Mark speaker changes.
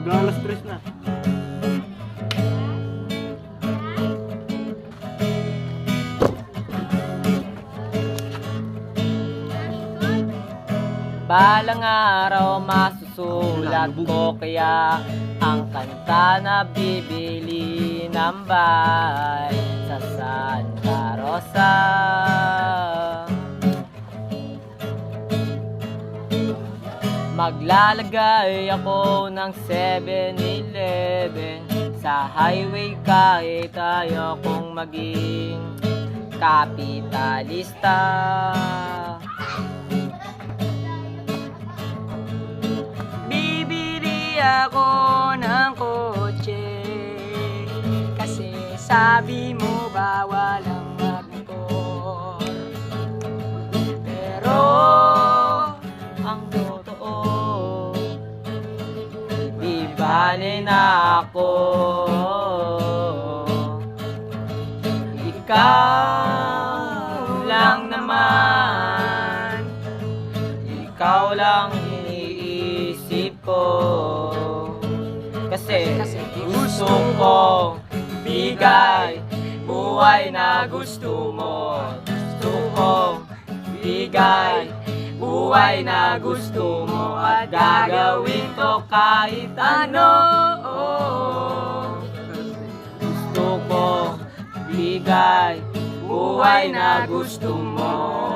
Speaker 1: Mag-alas 3 na.
Speaker 2: Balang araw masusulat ko kaya ang kanta na bibili ng bahay sa Santa Rosa. Maglalagay ako ng 7-Eleven sa highway kahit ayaw kong maging kapitalista. Bibili ako ng kotse kasi sabi mo bawal ang magmotor. Pero ang totoo, di bale na ako. Ikaw lang naman, ikaw lang iniisip ko. Kasi gusto ko bigay buhay na gusto mo. Gusto ko bigay buhay na gusto mo at gagawin ko kahit ano. Gusto ko bigay buhay na gusto mo.